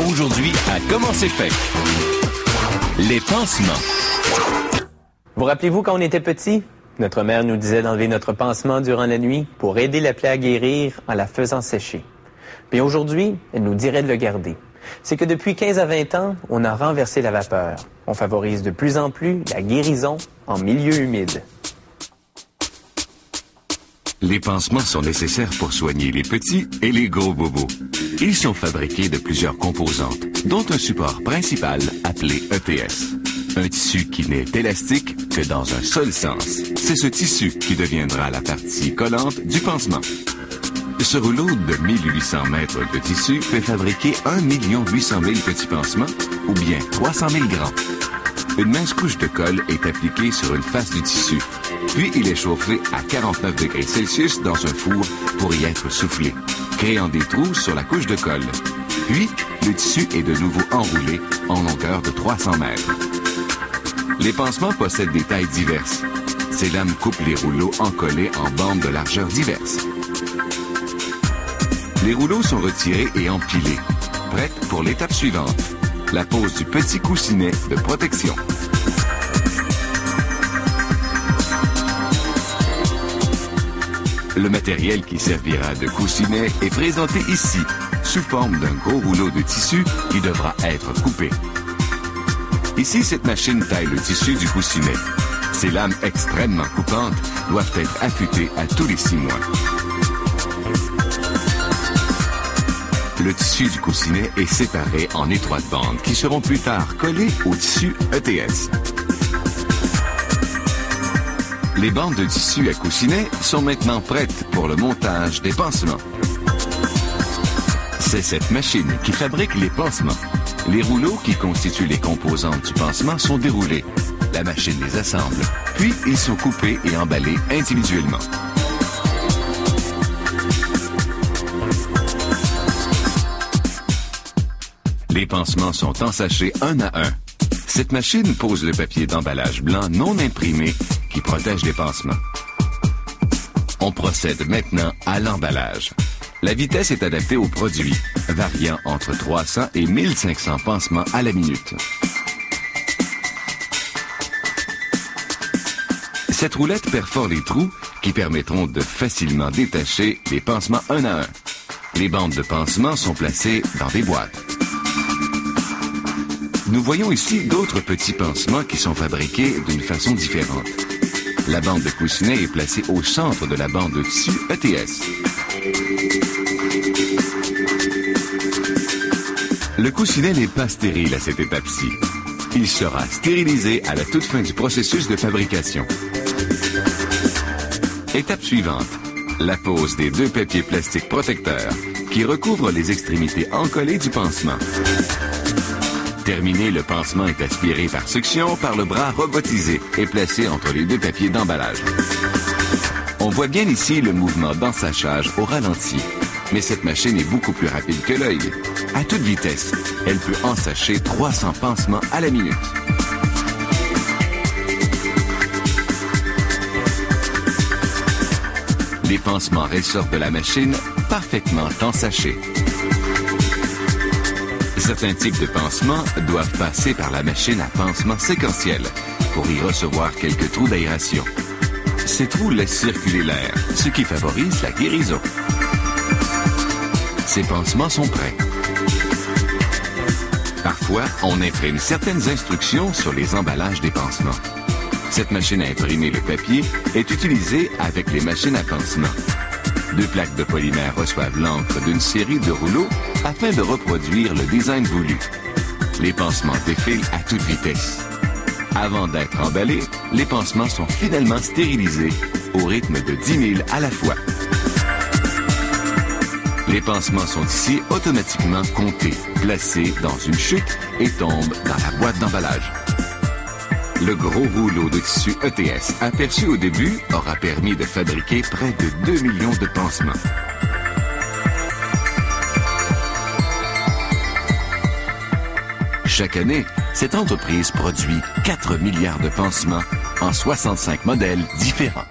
Aujourd'hui, à Comment c'est fait? Les pansements. Vous rappelez-vous quand on était petit? Notre mère nous disait d'enlever notre pansement durant la nuit pour aider la plaie à guérir en la faisant sécher. Puis aujourd'hui, elle nous dirait de le garder. C'est que depuis 15 à 20 ans, on a renversé la vapeur. On favorise de plus en plus la guérison en milieu humide. Les pansements sont nécessaires pour soigner les petits et les gros bobos. Ils sont fabriqués de plusieurs composantes, dont un support principal appelé ETS. Un tissu qui n'est élastique que dans un seul sens. C'est ce tissu qui deviendra la partie collante du pansement. Ce rouleau de 1800 mètres de tissu fait fabriquer 1 800 000 petits pansements ou bien 300 000 grands. Une mince couche de colle est appliquée sur une face du tissu, puis il est chauffé à 49 degrés Celsius dans un four pour y être soufflé, créant des trous sur la couche de colle. Puis, le tissu est de nouveau enroulé en longueur de 300 mètres. Les pansements possèdent des tailles diverses. Ces lames coupent les rouleaux encollés en bandes de largeur diverses. Les rouleaux sont retirés et empilés, prêts pour l'étape suivante, la pose du petit coussinet de protection. Le matériel qui servira de coussinet est présenté ici, sous forme d'un gros rouleau de tissu qui devra être coupé. Ici, cette machine taille le tissu du coussinet. Ces lames extrêmement coupantes doivent être affûtées à tous les 6 mois. Le tissu du coussinet est séparé en étroites bandes qui seront plus tard collées au tissu ETS. Les bandes de tissu à coussinet sont maintenant prêtes pour le montage des pansements. C'est cette machine qui fabrique les pansements. Les rouleaux qui constituent les composantes du pansement sont déroulés. La machine les assemble, puis ils sont coupés et emballés individuellement. Les pansements sont ensachés un à un. Cette machine pose le papier d'emballage blanc non imprimé qui protège les pansements. On procède maintenant à l'emballage. La vitesse est adaptée au produit, variant entre 300 et 1500 pansements à la minute. Cette roulette perfore les trous qui permettront de facilement détacher les pansements un à un. Les bandes de pansement sont placées dans des boîtes. Nous voyons ici d'autres petits pansements qui sont fabriqués d'une façon différente. La bande de coussinet est placée au centre de la bande de tissu ETS. Le coussinet n'est pas stérile à cette étape-ci. Il sera stérilisé à la toute fin du processus de fabrication. Étape suivante, la pose des 2 papiers plastiques protecteurs qui recouvrent les extrémités encollées du pansement. Terminé, le pansement est aspiré par succion par le bras robotisé et placé entre les 2 papiers d'emballage. On voit bien ici le mouvement d'ensachage au ralenti, mais cette machine est beaucoup plus rapide que l'œil. À toute vitesse, elle peut ensacher 300 pansements à la minute. Les pansements ressortent de la machine parfaitement ensachés. Certains types de pansements doivent passer par la machine à pansement séquentiel pour y recevoir quelques trous d'aération. Ces trous laissent circuler l'air, ce qui favorise la guérison. Ces pansements sont prêts. Parfois, on imprime certaines instructions sur les emballages des pansements. Cette machine à imprimer le papier est utilisée avec les machines à pansement. 2 plaques de polymère reçoivent l'encre d'une série de rouleaux afin de reproduire le design voulu. Les pansements défilent à toute vitesse. Avant d'être emballés, les pansements sont finalement stérilisés au rythme de 10 000 à la fois. Les pansements sont ici automatiquement comptés, placés dans une chute et tombent dans la boîte d'emballage. Le gros rouleau de tissu ETS aperçu au début aura permis de fabriquer près de 2 millions de pansements. Chaque année, cette entreprise produit 4 milliards de pansements en 65 modèles différents.